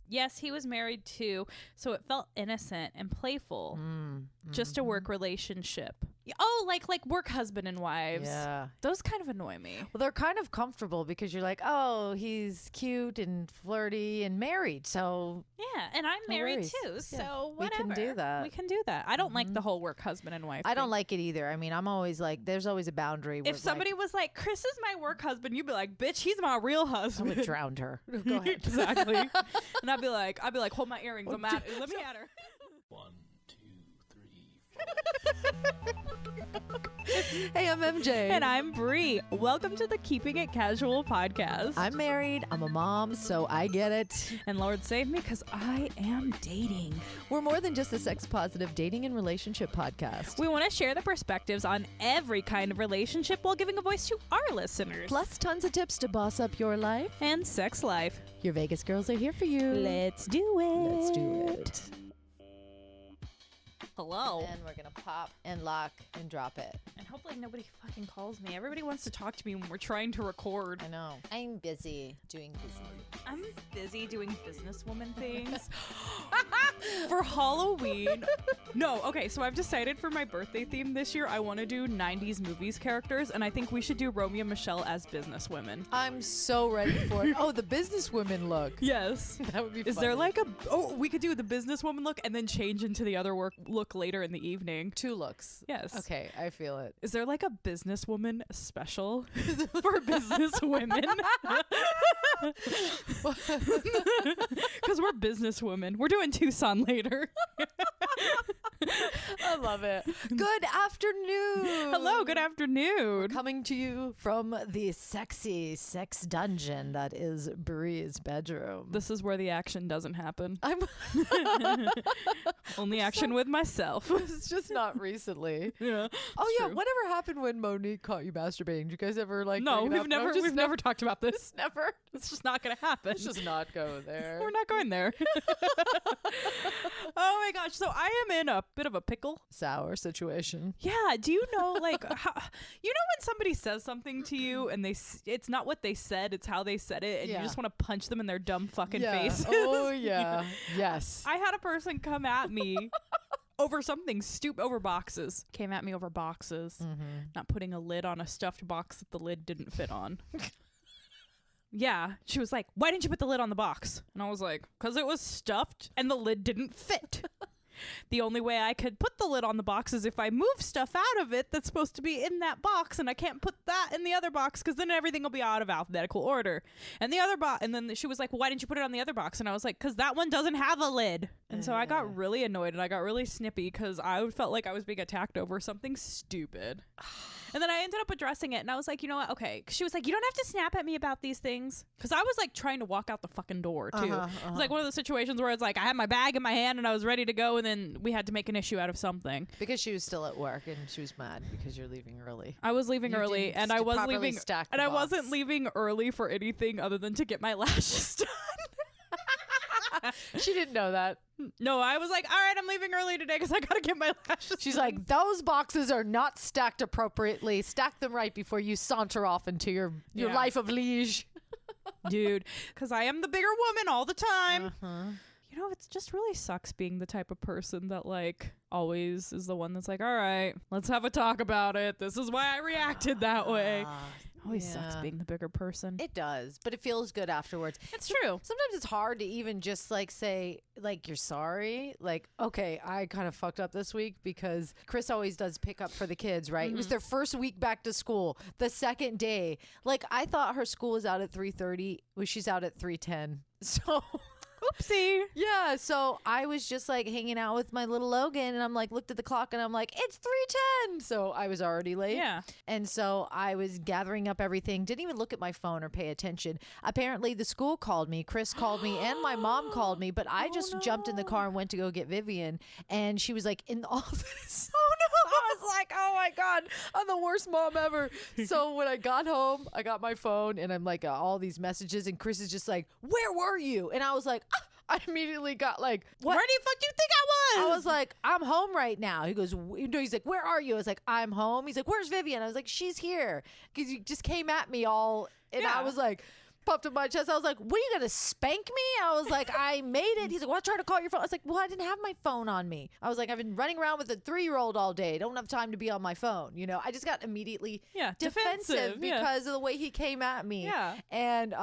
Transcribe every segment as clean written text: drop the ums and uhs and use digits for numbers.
Yes, he was married too, so it felt innocent and playful. Just a work relationship. Oh, like work husband and wives. Yeah. Those kind of annoy me. Well, they're kind of comfortable because you're like, oh, he's cute and flirty and married. So Yeah, and I'm No married worries. too, so Yeah, we whatever. can do that. We can do that. I don't like the whole work husband and wife I don't thing. like it either. I mean, I'm always like, there's always a boundary. Where If somebody was like, Chris is my work husband, you'd be like, bitch, he's my real I husband. would drown her. Go ahead. Exactly. And I'd be like, hold my earrings. Let me at her. 1, 2, 3, 4. Hey, I'm MJ. And I'm Bree. Welcome to the Keeping It Casual podcast. I'm married. I'm a mom, so I get it. And Lord save me, because I am dating. We're more than just a sex-positive dating and relationship podcast. We want to share the perspectives on every kind of relationship while giving a voice to our listeners. Plus, tons of tips to boss up your life. And sex life. Your Vegas girls are here for you. Let's do it. Let's do it. Hello. And we're going to pop and lock and drop it. And hopefully nobody fucking calls me. Everybody wants to talk to me when we're trying to record. I know. I'm busy doing busy. I'm busy doing businesswoman things. For Halloween. No, okay, so I've decided for my birthday theme this year, I want to do 90s movies characters, and I think we should do Romeo and Michelle as businesswomen. I'm so ready for it. Oh, the businesswomen look. Yes. That would be Is there like we could do the businesswoman look and then change into the other look later in the evening. 2 looks? Yes. Okay, I feel it. Is there like a businesswoman special for businesswomen? Because we're businesswomen. We're doing Tucson later. I love it. Good afternoon. Hello, good afternoon. Coming to you from the sexy sex dungeon that is Bree's bedroom. This is where the action doesn't happen. I'm Only action with myself. It's just not recently. Yeah. Oh yeah, true. whatever happened when Monique caught you masturbating? Did you guys ever like No, bring it we've up? never never talked about this. Never. It's just not gonna happen. Let's just not go there. We're not going there. Oh my gosh. So I am in a bit of a pickle. Sour situation. Yeah. Do you know, like, how, you know when somebody says something to you and it's not what they said, it's how they said it, and Yeah. you just want to punch them in their dumb fucking Yeah. faces? Oh yeah. Yes. I had a person come at me over something stupid, over boxes. Came at me over boxes. Not putting a lid on a stuffed box that the lid didn't fit on. Yeah. She was like, why didn't you put the lid on the box? And I was like, because it was stuffed and the lid didn't fit. The only way I could put the lid on the box is if I move stuff out of it that's supposed to be in that box, and I can't put that in the other box because then everything will be out of alphabetical order. And the other box, and then she was like, why didn't you put it on the other box? And I was like, because that one doesn't have a lid. And so I got really annoyed and I got really snippy because I felt like I was being attacked over something stupid. And then I ended up addressing it, and I was like, you know what? Okay. She was like, you don't have to snap at me about these things. Because I was like trying to walk out the fucking door too. It was like one of those situations where it's like I had my bag in my hand and I was ready to go, and then we had to make an issue out of something. Because she was still at work and she was mad because you're leaving early. I was leaving You early, didn't and I was properly leaving, stack the and I box. wasn't leaving early for anything other than to get my lashes done. She didn't know that. No, I was like, all right, I'm leaving early today because I gotta get my lashes. She's done. like, those boxes are not stacked appropriately. Stack them right before you saunter off into your Yeah. life of liege. dude, because I am the bigger woman all the time. You know, it just really sucks being the type of person that like always is the one that's like, all right, let's have a talk about it. This is why I reacted that way. Always sucks yeah. being the bigger person. It does, but it feels good afterwards. It's true. Sometimes it's hard to even just like say like you're sorry. Like, okay, I kind of fucked up this week because Chris always does pick up for the kids, right? It was their first week back to school. The second day, like I thought her school was out at 3:30. Well, she's out at 3:10. So Oopsie. yeah, so I was just like hanging out with my little Logan, and I'm like looked at the clock and I'm like, it's 3:10. So I was already late. Yeah. And so I was gathering up everything, didn't even look at my phone or pay attention. Apparently the school called me, Chris called me, and my mom called me, but I just jumped in the car and went to go get Vivian, and she was like in the office. Oh no. I was like, oh my God, I'm the worst mom ever. So when I got home, I got my phone and I'm like all these messages, and Chris is just like, where were you? And I was like, I immediately got like, what? Where the fuck do you think I was? I was like, I'm home right now. He goes, he's like, where are you? I was like, I'm home. He's like, where's Vivian? I was like, she's here. Because he just came at me all. And Yeah. I was like, puffed up my chest. I was like, what, are you going to spank me? I was like, I made it. He's like, well, I tried to call your phone. I was like, well, I didn't have my phone on me. I was like, I've been running around with a 3-year-old all day. Don't have time to be on my phone. You know, I just got immediately defensive because of the way he came at me. Yeah. And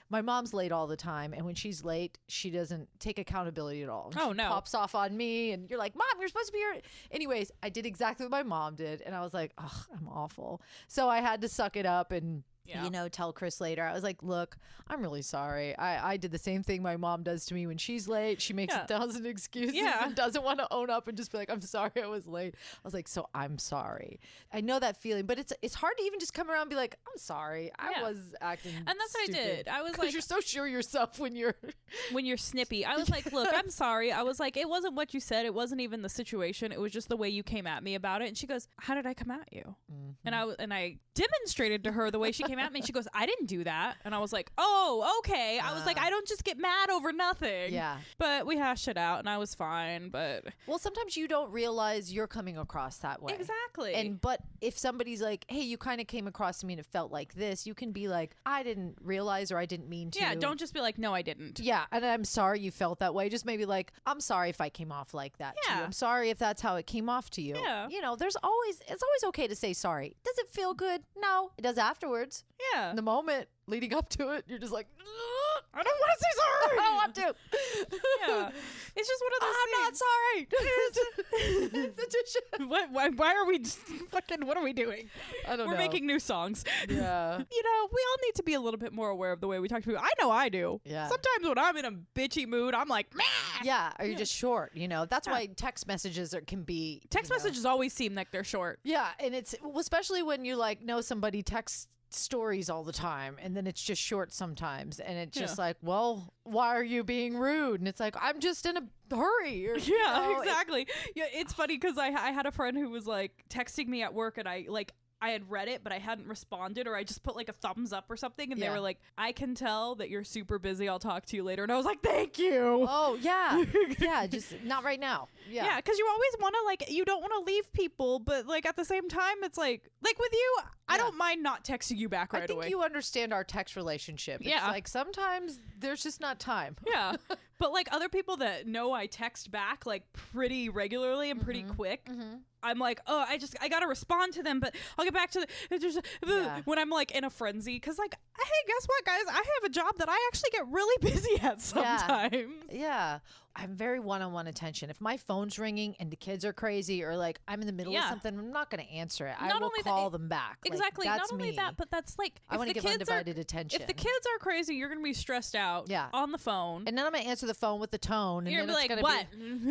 my mom's late all the time. And when she's late, she doesn't take accountability at all. Oh, she no. pops off on me. And you're like, Mom, you're supposed to be here. Anyways, I did exactly what my mom did. And I was like, oh, I'm awful. So I had to suck it up and you know, tell Chris later. I was like, look, I'm really sorry. I did the same thing my mom does to me when she's late. She makes 1,000 excuses and doesn't want to own up and just be like, I'm sorry I was late. I was like, so I'm sorry. I know that feeling, but it's hard to even just come around and be like, I'm sorry. I was acting And that's what I did. I was like, you're so sure of yourself when you're snippy. I was like, look, I'm sorry. I was like, it wasn't what you said. It wasn't even the situation. It was just the way you came at me about it. And she goes, how did I come at you? And I demonstrated to her the way she came at me. She goes, I didn't do that. And I was like, oh, okay. I was like, I don't just get mad over nothing. Yeah. But we hashed it out and I was fine. But well, sometimes you don't realize you're coming across that way. Exactly. But if somebody's like, hey, you kind of came across to me and it felt like this, you can be like, I didn't realize or I didn't mean to. Yeah, don't just be like, no, I didn't. Yeah, and I'm sorry you felt that way. Just maybe like, I'm sorry if I came off like that to you. I'm sorry if that's how it came off to you. Yeah. You know, it's always okay to say sorry. Does it feel good? No, it does afterwards. Yeah. In the moment leading up to it, you're just like, I don't want to say sorry. I don't want to. Yeah. It's just one of those I'm not sorry. Why are we fucking, what are we doing? I don't know. We're making new songs. Yeah. You know, we all need to be a little bit more aware of the way we talk to people. I know I do. Yeah. Sometimes when I'm in a bitchy mood, I'm like, meh. Yeah. Or you're just short, you know. That's why text messages can be. Text messages always seem like they're short. Yeah. And it's, especially when you like know somebody texts stories all the time and then it's just short sometimes and it's just like, well, why are you being rude? And it's like, I'm just in a hurry. Or, exactly. It's funny because I had a friend who was like texting me at work and I had read it, but I hadn't responded, or I just put like a thumbs up or something. And they were like, I can tell that you're super busy. I'll talk to you later. And I was like, thank you. Oh, yeah. Yeah. Just not right now. Yeah. Yeah. Cause you always want to you don't want to leave people, but like at the same time, it's like with you, I don't mind not texting you back right away. I think you understand our text relationship. It's like sometimes there's just not time. Yeah. But like other people that know I text back like pretty regularly and pretty quick. I'm like, oh, I gotta respond to them, but I'll get back to when I'm like in a frenzy. Because like, hey, guess what, guys? I have a job that I actually get really busy at sometimes. Yeah. I'm very one-on-one attention. If my phone's ringing and the kids are crazy or like I'm in the middle of something, I'm not going to answer it. I will call them back. Exactly. Like, that's not only me. that, but that's like, I want to give undivided attention. If the kids are crazy, you're going to be stressed out on the phone. And then I'm going to answer the phone with the tone. And you're then going to be like,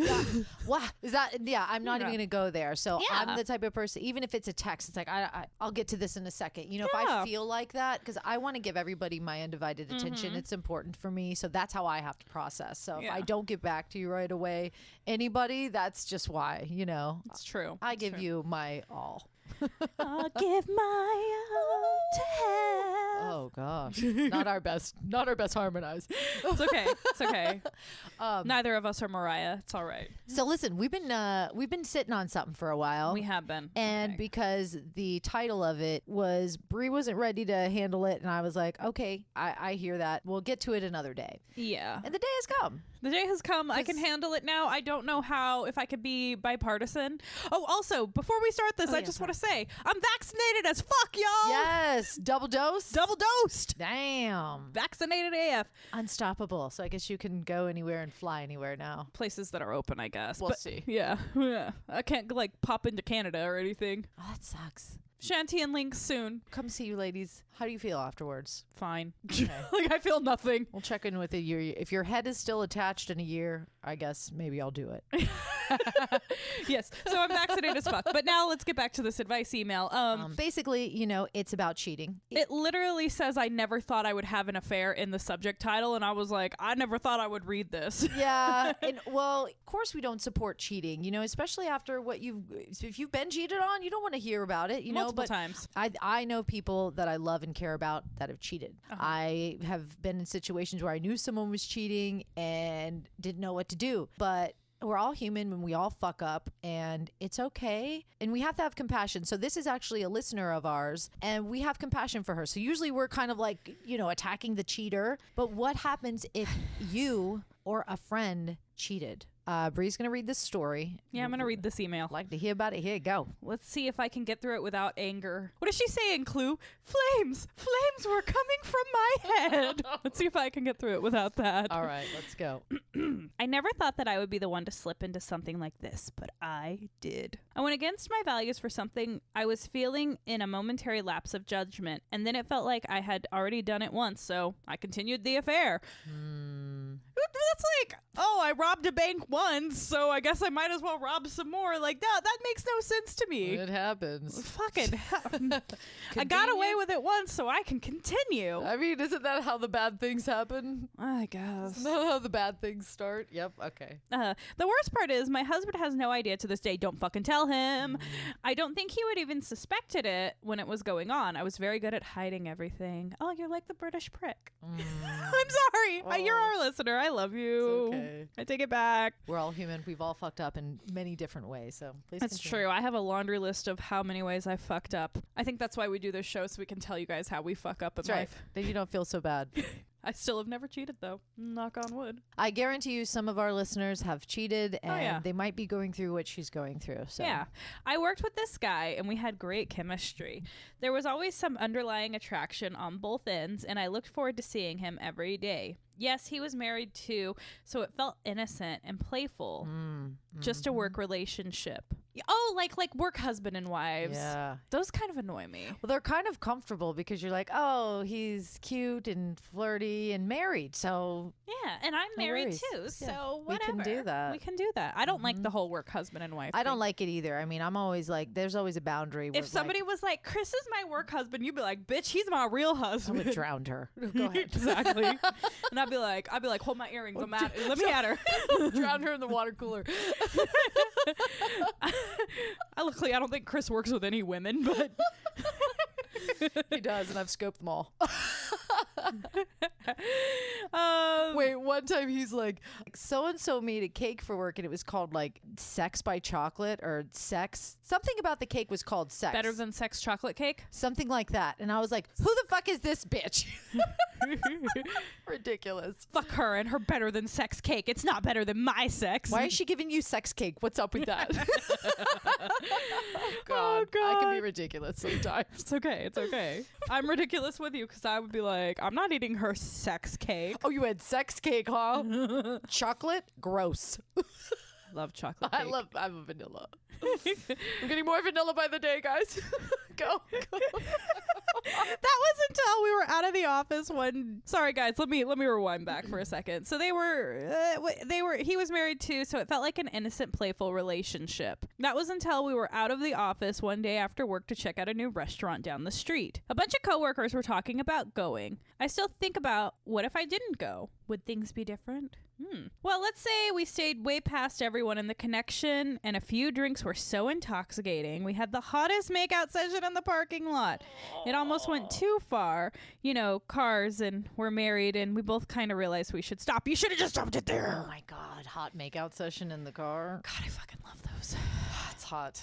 what? What? Is that? Yeah, I'm not even going to go there. So I'm the type of person, even if it's a text, it's like, I'll get to this in a second. You know, if I feel like that, because I want to give everybody my undivided attention. It's important for me. So that's how I have to process. So if I don't get back to you right away, anybody, that's just why, you know. It's true. I give you my all. I'll give my all to have. Oh gosh, not our best harmonized. It's okay. It's okay. Neither of us are Mariah. It's all right. So listen, we've been sitting on something for a while. We have been, and because the title of it was Bree wasn't ready to handle it, and I was like, okay, I hear that. We'll get to it another day. Yeah, and the day has come. The day has come. I can handle it now. I don't know if I could be bipartisan. Oh, also, before we start this, I just want to say I'm vaccinated as fuck, y'all. Yes, double dose. Double dosed. Damn. Vaccinated AF. Unstoppable. So I guess you can go anywhere and fly anywhere now. Places that are open, I guess. We'll see. Yeah. I can't like pop into Canada or anything. Oh, that sucks. Shanty and Link soon. Come see you, ladies. How do you feel afterwards? Fine. Okay. Like I feel nothing. We'll check in with you. If your head is still attached in a year, I guess maybe I'll do it. Yes. So I'm vaccinated as fuck. But now let's get back to this advice email. Basically, you know, it's about cheating. It literally says I never thought I would have an affair in the subject title, and I was like, I never thought I would read this. Yeah. And well, of course we don't support cheating, you know, especially after if you've been cheated on, you don't want to hear about it, you know. Multiple times. I know people that I love and care about that have cheated. I have been in situations where I knew someone was cheating and didn't know what to do. But we're all human and we all fuck up, and it's okay. And we have to have compassion. So this is actually a listener of ours, and we have compassion for her. So usually we're kind of like, attacking the cheater. But what happens if you or a friend cheated? Bree's going to read this story. Yeah, I'm going to read this email. I'd like to hear about it. Here you go. Let's see if I can get through it without anger. What does she say in Clue? Flames! Flames were coming from my head. Let's see if I can get through it without that. All right, let's go. I never thought that I would be the one to slip into something like this, but I did. I went against my values for something I was feeling in a momentary lapse of judgment, and then it felt like I had already done it once, so I continued the affair. That's like, oh, I robbed a bank once, so I guess I might as well rob some more. Like, that makes no sense to me. It happens. Fucking I got away with it once, so I can continue. I mean, isn't that how the bad things happen? I guess. Isn't that how the bad things start? Yep, okay. The worst part is my husband has no idea to this day. Don't fucking tell him. I don't think he would even suspected it when it was going on. I was very good at hiding everything. Oh, you're like the British prick. I'm sorry. You're our listener. I love you. It's okay. I take it back. We're all human. We've all fucked up in many different ways. So please That's continue. true. I have a laundry list of how many ways I fucked up. I think that's why we do this show, so we can tell you guys how we fuck up in That's right. life. Then you don't feel so bad. I still have never cheated, though. Knock on wood. I guarantee you some of our listeners have cheated, and yeah. they might be going through what she's going through. So. Yeah. I worked with this guy, and we had great chemistry. There was always some underlying attraction on both ends, and I looked forward to seeing him every day. Yes, he was married too, so it felt innocent and playful. Just a work relationship. Oh, like work husband and wives. Yeah. Those kind of annoy me. Well, they're kind of comfortable because you're like, oh, he's cute and flirty and married. So Yeah, and I'm No married worries. too, Yeah, so we whatever. can do that. We can do that. I don't like the whole work husband and wife I don't thing. like it either. I mean, I'm always like, there's always a boundary. Where If somebody was like, Chris is my work husband, you'd be like, bitch, he's my real I husband. would drown her. Go ahead. Exactly. And I'd be like, hold my earrings. Let me at her. Drown her in the water cooler. Luckily, I don't think Chris works with any women, but He does, and I've scoped them all. um, Wait, one time he's like, so-and-so made a cake for work, and it was called like Sex by Chocolate or Sex. Something about the cake was called Sex. better than sex chocolate cake. Something like that. And I was like, who the fuck is this bitch? Ridiculous. Fuck her and her better than sex cake. It's not better than my sex. Why is she giving you sex cake? What's up with that? Oh, I can be God. ridiculous sometimes. It's okay. It's okay. I'm ridiculous with you because I would be like, I'm not eating her sex cake. Oh, you had sex cake, huh? Chocolate? Gross. Love chocolate cake. I'm a vanilla. I'm getting more vanilla by the day, guys. Go. That was until we were out of the office one. Sorry, guys. Let me rewind back for a second. So he was married too, so it felt like an innocent, playful relationship. That was until we were out of the office one day after work to check out a new restaurant down the street. A bunch of coworkers were talking about going. I still think about, what if I didn't go? Would things be different? Well, let's say we stayed way past everyone in the connection, and a few drinks were so intoxicating, we had the hottest makeout session in the parking lot. It almost went too far. Cars, and we're married, and we both kind of realized we should stop. You should have just stopped it there. Oh my God. Hot makeout session in the car. God, I fucking love those. It's hot.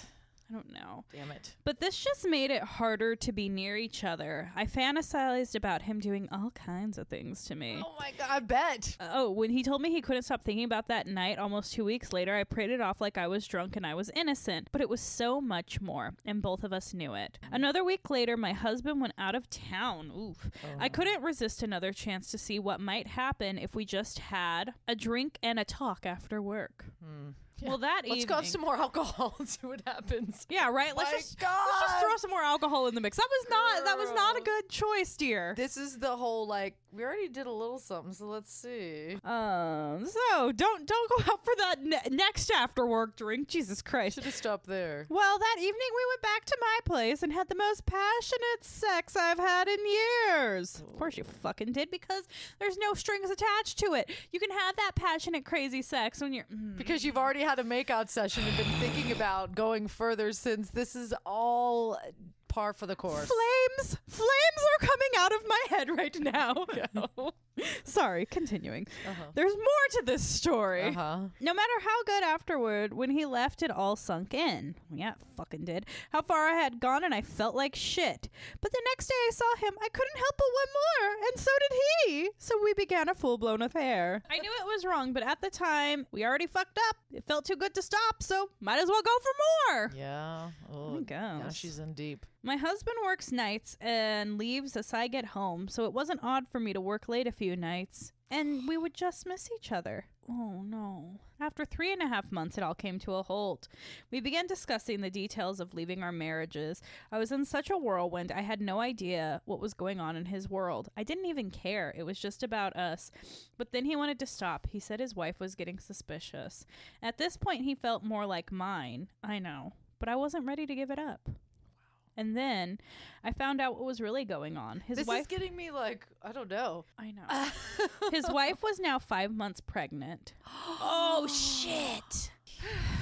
I don't know. Damn it. But this just made it harder to be near each other. I fantasized about him doing all kinds of things to me. Oh my God. I bet. When he told me he couldn't stop thinking about that night, almost 2 weeks later, I prayed it off like I was drunk and I was innocent. But it was so much more, and both of us knew it. Another week later, my husband went out of town. Oof. I couldn't resist another chance to see what might happen if we just had a drink and a talk after work. Yeah. Well, that Let's evening... go have some more alcohol and see what happens. Yeah, right? Let's just throw some more alcohol in the mix. That was not a good choice, dear. This is the whole, like, we already did a little something, so let's see. So don't go out for that next after work drink. Jesus Christ. Should have stopped there. Well, that evening we went back to my place and had the most passionate sex I've had in years. Of course you fucking did, because there's no strings attached to it. You can have that passionate, crazy sex when you're... Because you've already had a makeout session and been thinking about going further, since this is all par for the course. Flames are coming out of my head right now. Sorry, continuing. Uh-huh. There's more to this story. Uh-huh. No matter how good afterward, when he left, it all sunk in. Yeah, it fucking did. How far I had gone, and I felt like shit. But the next day I saw him, I couldn't help but want more, and so did he. So we began a full-blown affair. I knew it was wrong, but at the time, we already fucked up. It felt too good to stop, so might as well go for more. Yeah. Oh, I guess. now she's in deep. My husband works nights and leaves as I get home, so it wasn't odd for me to work late a few nights, and we would just miss each other. Oh no. After 3.5 months, it all came to a halt. We began discussing the details of leaving our marriages. I was in such a whirlwind, I had no idea what was going on in his world. I didn't even care. It was just about us. But then he wanted to stop. He said his wife was getting suspicious. At this point, he felt more like mine. I know. But I wasn't ready to give it up. And then I found out what was really going on. His This wife is getting me like, I don't know. I know. His wife was now 5 months pregnant. Oh, shit.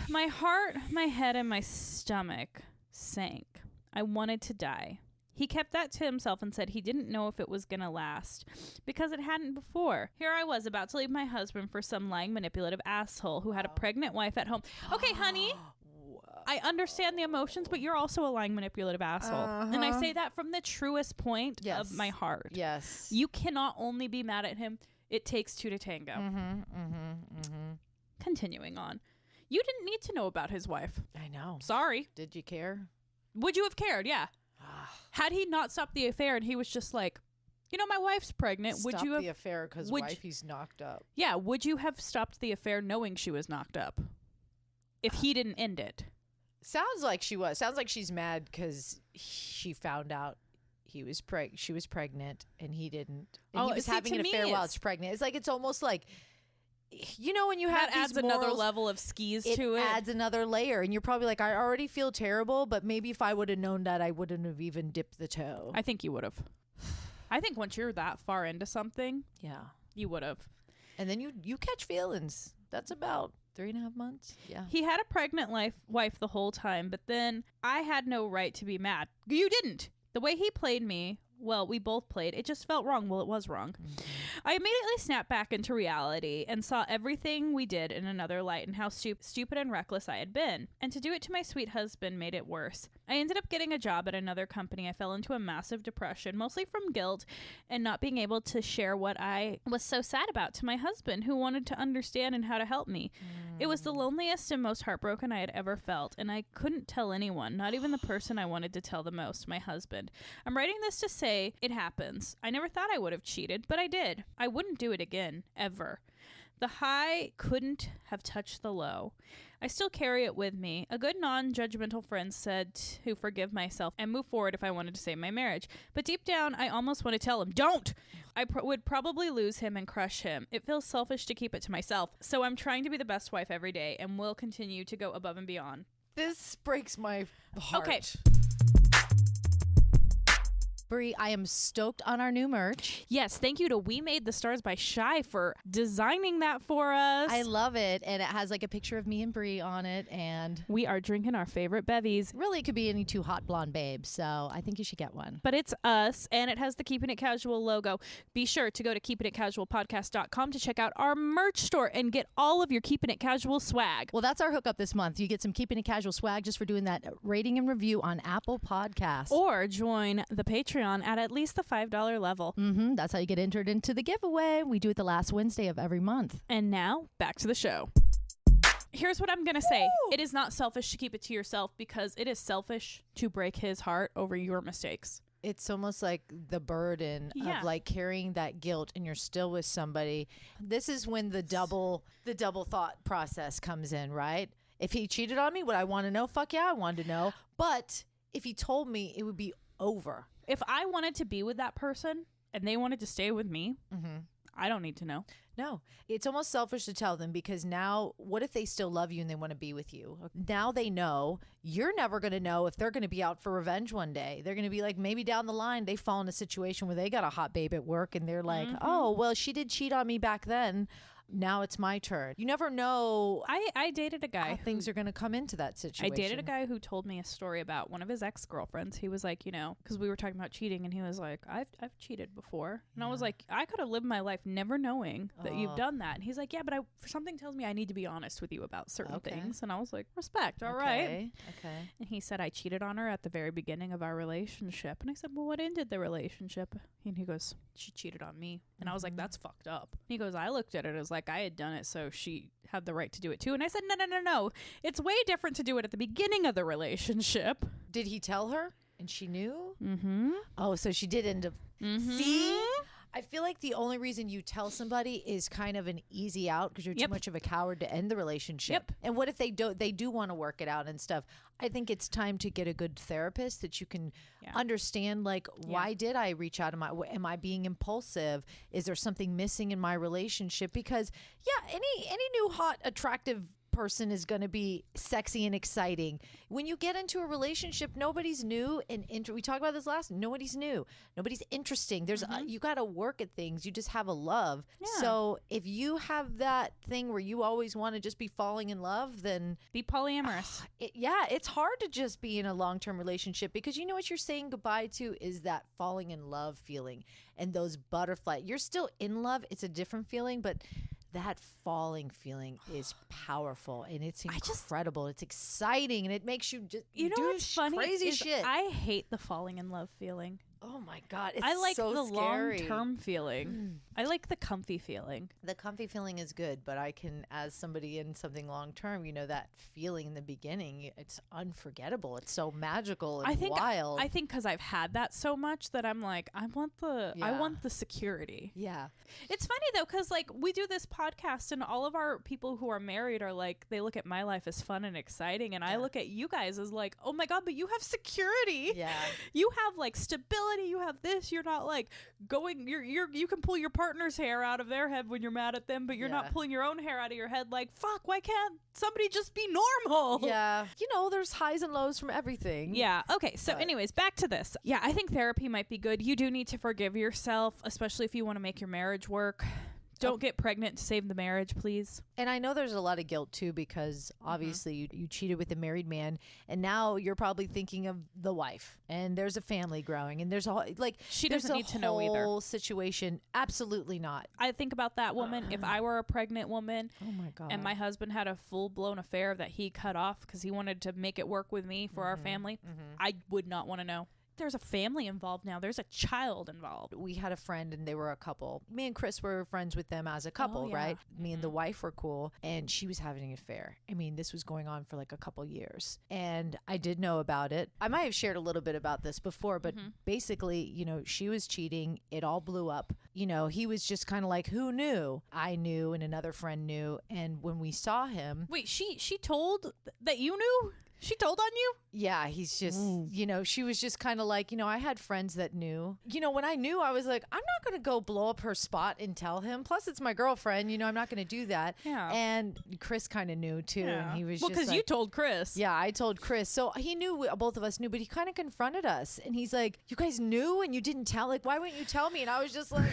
My heart, my head, and my stomach sank. I wanted to die. He kept that to himself and said he didn't know if it was going to last because it hadn't before. Here I was about to leave my husband for some lying, manipulative asshole who had a pregnant wife at home. Okay, honey. I understand the emotions, but you're also a lying, manipulative asshole. And I say that from the truest point of my heart. Yes. You cannot only be mad at him. It takes two to tango. Continuing on. You didn't need to know about his wife. I know. Sorry. Did you care? Would you have cared? Yeah. Had he not stopped the affair and he was just like, you know, my wife's pregnant. Stop would you have the affair because wifey's knocked up? Yeah. Would you have stopped the affair knowing she was knocked up if he didn't end it? Sounds like she was. Sounds like she's mad because she found out she was pregnant and he didn't. And he was having an affair while it's pregnant. It's like, it's almost like, you know, when you have that adds these morals, another level of skis to it. It adds another layer, and you're probably like, I already feel terrible, but maybe if I would have known that, I wouldn't have even dipped the toe. I think you would have. I think once you're that far into something, yeah, you would have. And then you catch feelings. That's about 3.5 months. Yeah. He had a pregnant wife the whole time, but then I had no right to be mad. You didn't. The way he played me, well, we both played, it just felt wrong. Well, it was wrong. I immediately snapped back into reality and saw everything we did in another light and how stupid and reckless I had been. And to do it to my sweet husband made it worse. I ended up getting a job at another company. I fell into a massive depression, mostly from guilt and not being able to share what I was so sad about to my husband, who wanted to understand and how to help me. It was the loneliest and most heartbroken I had ever felt, and I couldn't tell anyone, not even the person I wanted to tell the most, my husband. I'm writing this to say it happens. I never thought I would have cheated, but I did. I wouldn't do it again, ever. The high couldn't have touched the low. I still carry it with me. A good non-judgmental friend said to forgive myself and move forward if I wanted to save my marriage. But deep down, I almost want to tell him, don't! I would probably lose him and crush him. It feels selfish to keep it to myself. So I'm trying to be the best wife every day and will continue to go above and beyond. This breaks my heart. Okay. Bree, I am stoked on our new merch. Yes, thank you to We Made the Stars by Shy for designing that for us. I love it. And it has like a picture of me and Bree on it. And we are drinking our favorite bevies. Really, it could be any two hot blonde babes. So I think you should get one. But it's us, and it has the Keeping It Casual logo. Be sure to go to keepingitcasualpodcast.com to check out our merch store and get all of your Keeping It Casual swag. Well, that's our hookup this month. You get some Keeping It Casual swag just for doing that rating and review on Apple Podcasts. Or join the Patreon at least the $5 level. That's how you get entered into the giveaway. We do it the last Wednesday of every month. And now, back to the show. Here's what I'm going to say. It is not selfish to keep it to yourself because it is selfish to break his heart over your mistakes. It's almost like the burden of like carrying that guilt and you're still with somebody. This is when the double thought process comes in, right? If he cheated on me, would I want to know? Fuck yeah, I wanted to know. But if he told me, it would be over. If I wanted to be with that person and they wanted to stay with me, I don't need to know. No, it's almost selfish to tell them because now what if they still love you and they want to be with you? Now they know. You're never going to know if they're going to be out for revenge one day. They're going to be like, maybe down the line they fall in a situation where they got a hot babe at work and they're like, oh, well, she did cheat on me back then. now it's my turn. You never know I dated a guy how things are going to come into that situation. I dated a guy who told me a story about one of his ex-girlfriends. He was like, because we were talking about cheating, and he was like, I've cheated before. And I was like, I could have lived my life never knowing that you've done that. And he's like, yeah, but something tells me I need to be honest with you about certain things. And I was like, respect, all right. Okay. And he said, I cheated on her at the very beginning of our relationship. And I said, well, what ended the relationship? And he goes, she cheated on me. And I was like, that's fucked up. And he goes, I looked at it as like I had done it, so she had the right to do it too. And I said, no. It's way different to do it at the beginning of the relationship. Did he tell her? And she knew? Mm-hmm. Oh, so she did end up. Mm-hmm. See? I feel like the only reason you tell somebody is kind of an easy out because you're too much of a coward to end the relationship. Yep. And what if they do want to work it out and stuff? I think it's time to get a good therapist that you can understand, like, why did I reach out? Am I being impulsive? Is there something missing in my relationship? Because any new hot, attractive person is going to be sexy and exciting. When you get into a relationship, nobody's new, and we talked about this nobody's new, nobody's interesting. There's you got to work at things. You just have a love. So if you have that thing where you always want to just be falling in love, then be polyamorous. It's hard to just be in a long-term relationship, because you know what you're saying goodbye to is that falling in love feeling and those butterfly. You're still in love. It's a different feeling, but that falling feeling is powerful, and it's incredible. It's exciting, and it makes you just do what's funny crazy is shit. I hate the falling in love feeling. Oh my God. I like so the scary. long-term feeling. I like the comfy feeling. The comfy feeling is good, but I can, as somebody in something long-term, that feeling in the beginning, it's unforgettable. It's so magical and wild. I think because I've had that so much that I'm like, I want the security. Yeah. It's funny though, because like we do this podcast and all of our people who are married are like, they look at my life as fun and exciting. And I look at you guys as like, oh my God, but you have security. Yeah. You have like stability. You have this. You're not like going, you can pull your partner's hair out of their head when you're mad at them, but you're not pulling your own hair out of your head like, fuck, why can't somebody just be normal? Yeah. There's highs and lows from everything. Yeah. Okay. So anyways, back to this. Yeah, I think therapy might be good. You do need to forgive yourself, especially if you want to make your marriage work. Don't get pregnant to save the marriage, please. And I know there's a lot of guilt too, because obviously you cheated with a married man, and now you're probably thinking of the wife, and there's a family growing, and there's she doesn't need to know either. Whole situation. Absolutely not. I think about that woman. If I were a pregnant woman, oh my God, and my husband had a full blown affair that he cut off because he wanted to make it work with me for our family, I would not want to know. There's a family involved now. There's a child involved. We had a friend, and they were a couple. Me and Chris were friends with them as a couple, right? Me and the wife were cool, and she was having an affair. I mean, this was going on for like a couple years, and I did know about it. I might have shared a little bit about this before, but basically, she was cheating. It all blew up. He was just kind of like, who knew? I knew, and another friend knew. And when we saw him... Wait, she told that you knew? She told on you? Yeah, he's just, she was just kind of like, I had friends that knew. When I knew, I was like, I'm not going to go blow up her spot and tell him. Plus, it's my girlfriend. I'm not going to do that. Yeah. And Chris kind of knew, too. Yeah. And he was just because you told Chris. Yeah, I told Chris. So he knew, both of us knew, but he kind of confronted us. And he's like, you guys knew and you didn't tell? Like, why wouldn't you tell me? And I was just like...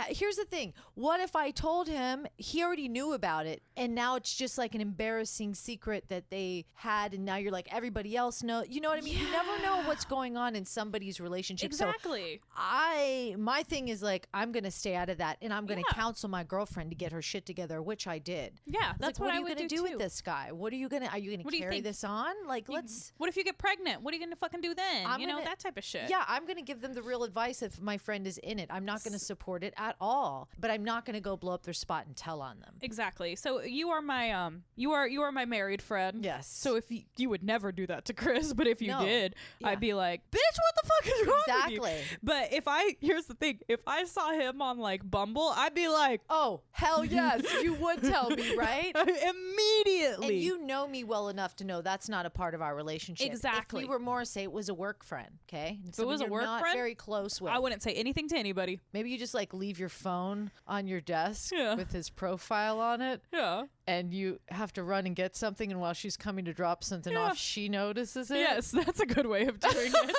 Here's the thing. What if I told him, he already knew about it, and now it's just like an embarrassing secret that they had, and now you're like, everybody else knows. You know what I mean? Yeah. You never know what's going on in somebody's relationship. Exactly. So my thing is like, I'm going to stay out of that, and I'm going to counsel my girlfriend to get her shit together, which I did. Yeah, that's like, what I would do. What are you going to do with this guy? Are you going to carry this on? Like, let's... What if you get pregnant? What are you going to fucking do then? That type of shit. Yeah, I'm going to give them the real advice if my friend is in it. I'm not going to support it at all, but I'm not going to go blow up their spot and tell on them. Exactly. So you are my you are my married friend. Yes. So if you would never do that to Chris, but if you did, I'd be like, bitch, what the fuck is wrong with you? But here's the thing, if I saw him on like Bumble, I'd be like, oh hell yes, you would tell me, right? Immediately. And you know me well enough to know that's not a part of our relationship. Exactly. If we were more, say it was a work friend, okay? If it was a work friend, very close with, I wouldn't say anything to anybody. Maybe you just like leave your phone on your desk with his profile on it. Yeah. And you have to run and get something, and while she's coming to drop something off, she notices it. Yes, that's a good way of doing it.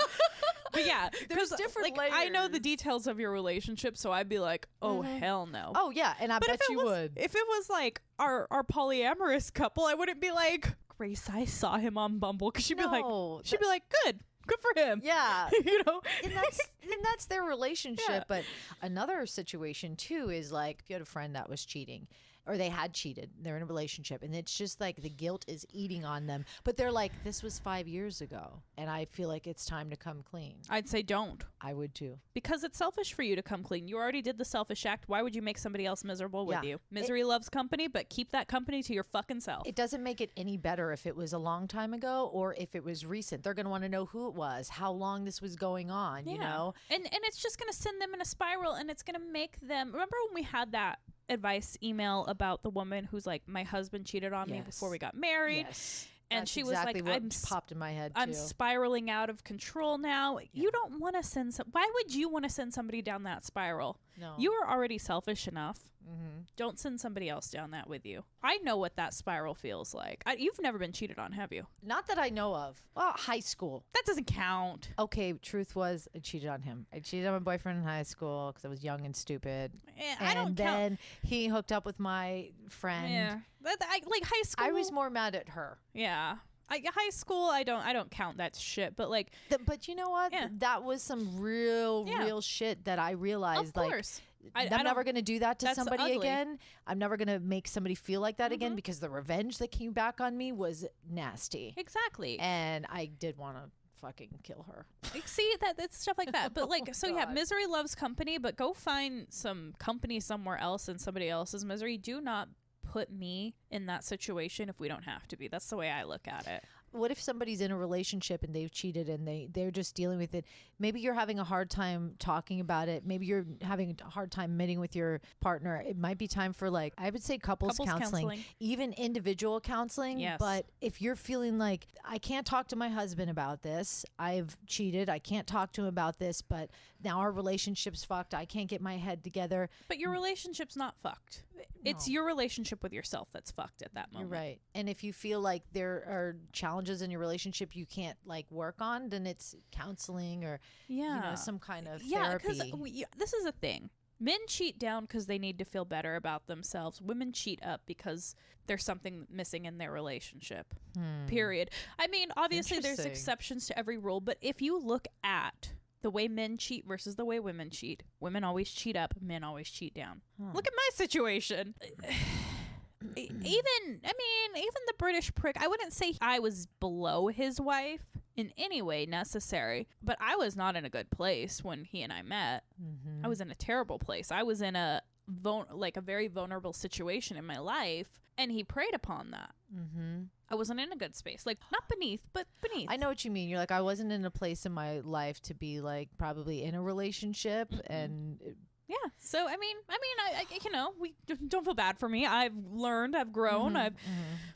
But yeah, There's because different I know the layers. details of your relationship, so I'd be like, oh hell no. Oh yeah, and I But bet if it you was, would. if it was like our polyamorous couple, I wouldn't be like, Grace, I saw him on Bumble, because she'd be like, good for him. Yeah. You know, and that's their relationship. Yeah. But another situation too is like if you had a friend that was cheating, or they had cheated, they're in a relationship, and it's just like the guilt is eating on them. But they're like, this was 5 years ago, and I feel like it's time to come clean. I'd say don't. I would too. Because it's selfish for you to come clean. You already did the selfish act. Why would you make somebody else miserable with Yeah. you? Misery loves company, but keep that company to your fucking self. It doesn't make it any better if it was a long time ago or if it was recent. They're going to want to know who it was, how long this was going on, you know? And it's just going to send them in a spiral, and it's going to make them. Remember when we had that advice email about the woman who's like, my husband cheated on me before we got married? Yes. And That's she exactly was like, what popped in my head I'm too. spiraling out of control now. You don't want to send why would you want to send somebody down that spiral? No. You are already selfish enough. Mm-hmm. Don't send somebody else down that with you. I know what that spiral feels like. You've never been cheated on, have you? Not that I know of. Well, high school. That doesn't count. Okay, truth was I cheated on him. I cheated on my boyfriend in high school because I was young and stupid. I don't and count. then he hooked up with my friend. Yeah, like high school. I was more mad at her. Yeah. High school, I don't count that shit. But like, But you know what? Yeah. That was some real shit that I realized. of course, I'm never going to do that to that's somebody ugly. again. I'm never going to make somebody feel like that again because the revenge that came back on me was nasty. exactly. And I did want to fucking kill her. Like, see, that's stuff like that. But like, so yeah, God. misery loves company. But go find some company somewhere else in somebody else's misery. Do not put me in that situation if we don't have to be. That's the way I look at it. What if somebody's in a relationship and they've cheated and they're just dealing with it? Maybe you're having a hard time talking about it. Maybe you're having a hard time meeting with your partner. It might be time for, like, I would say couples counseling, even individual counseling. Yes. But if you're feeling like, I can't talk to my husband about this, I've cheated, I can't talk to him about this, but now our relationship's fucked, I can't get my head together. But your relationship's not fucked. It's your relationship with yourself that's fucked at that moment. You're right. And if you feel like there are challenges in your relationship you can't like work on, then it's counseling or you know, some kind of therapy. Because this is a thing. Men cheat down because they need to feel better about themselves. Women cheat up because there's something missing in their relationship. Period. I mean, obviously there's Interesting. exceptions to every rule, but if you look at the way men cheat versus the way women cheat, women always cheat up, men always cheat down. Look at my situation. Even the British prick, I wouldn't say I was below his wife in any way necessary, but I was not in a good place when he and I met. I was in a terrible place. I was in a very vulnerable situation in my life, and he preyed upon that. I wasn't in a good space, like not beneath, but beneath. I know what you mean. You're like, I wasn't in a place in my life to be like probably in a relationship, and yeah. So I mean, I you know, we don't feel bad for me. I've learned, I've grown, I've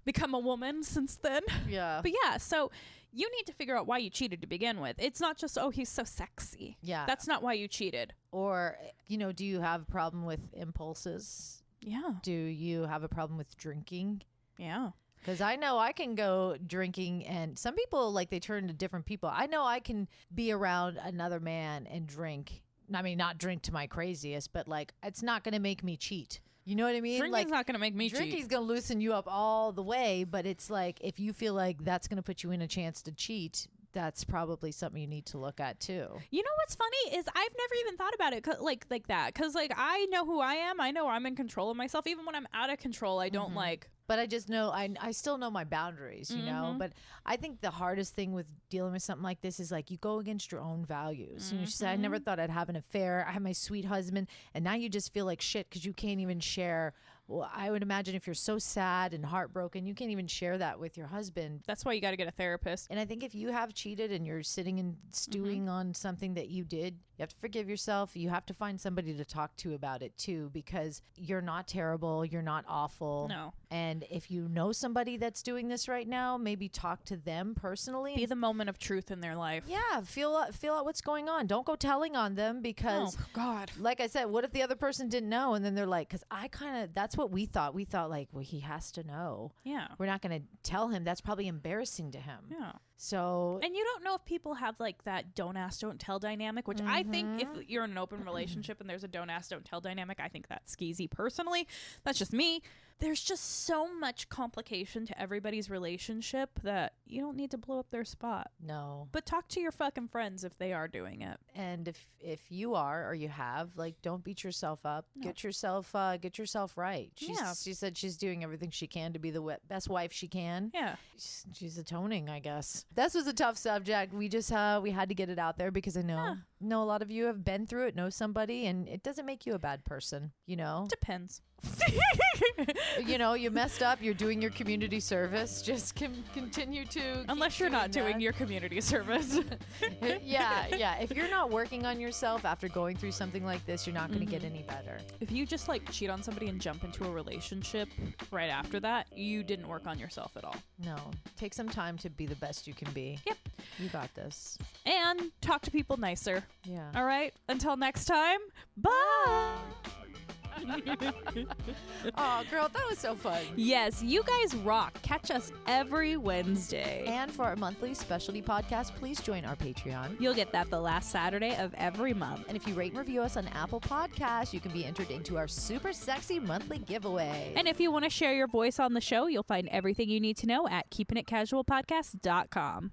become a woman since then. yeah, But yeah, so you need to figure out why you cheated to begin with. It's not just, oh, he's so sexy. yeah. That's not why you cheated. Or you know, do you have a problem with impulses? Yeah. Do you have a problem with drinking? Yeah. Because I know I can go drinking, and some people, like, they turn to different people. I know I can be around another man and drink. I mean, not drink to my craziest, but, like, it's not going to make me cheat. You know what I mean? Drinking's Like, not going to make me cheat. drinking's going to loosen you up all the way, but it's like, if you feel like that's going to put you in a chance to cheat, that's probably something you need to look at too. You know what's funny is I've never even thought about it like that. Because, like, I know who I am. I know I'm in control of myself. Even when I'm out of control, I don't, like... But I just know, I still know my boundaries, you know? But I think the hardest thing with dealing with something like this is, like, you go against your own values. You know, she said, I never thought I'd have an affair. I have my sweet husband. And now you just feel like shit because you can't even share. Well, I would imagine if you're so sad and heartbroken, you can't even share that with your husband. That's why you got to get a therapist. And I think if you have cheated and you're sitting and stewing on something that you did, you have to forgive yourself. You have to find somebody to talk to about it too, because you're not terrible. You're not awful. No. And if you know somebody that's doing this right now, maybe talk to them personally. Be the moment of truth in their life. Yeah, feel out what's going on. Don't go telling on them because, Oh, God. like I said, what if the other person didn't know? And then they're like, because that's that's what we thought. We thought like, well, he has to know. Yeah. We're not going to tell him. That's probably embarrassing to him. Yeah. So, and you don't know if people have like that don't ask, don't tell dynamic, which I think if you're in an open relationship and there's a don't ask, don't tell dynamic, I think that's skeezy personally. That's just me. There's just so much complication to everybody's relationship that you don't need to blow up their spot. no. But talk to your fucking friends if they are doing it. And if you are or you have, like, don't beat yourself up. No. Get yourself right. She said she's doing everything she can to be the best wife she can. Yeah. She's atoning, I guess. This was a tough subject. We just we had to get it out there because I know a lot of you have been through it, know somebody, and it doesn't make you a bad person, you know? Depends. You know, you messed up, you're doing your community service. Just continue to Unless you're not doing your community service. yeah. If you're not working on yourself after going through something like this, you're not going to get any better. If you just like cheat on somebody and jump into a relationship right after that, you didn't work on yourself at all. No. Take some time to be the best you can be. Yep. You got this. And talk to people nicer. Yeah. All right. Until next time. Bye. Oh, girl, that was so fun. Yes, you guys rock. Catch us every Wednesday. And for our monthly specialty podcast, please join our Patreon. You'll get that the last Saturday of every month. And if you rate and review us on Apple Podcasts, you can be entered into our super sexy monthly giveaway. And if you want to share your voice on the show, you'll find everything you need to know at keepingitcasualpodcast.com.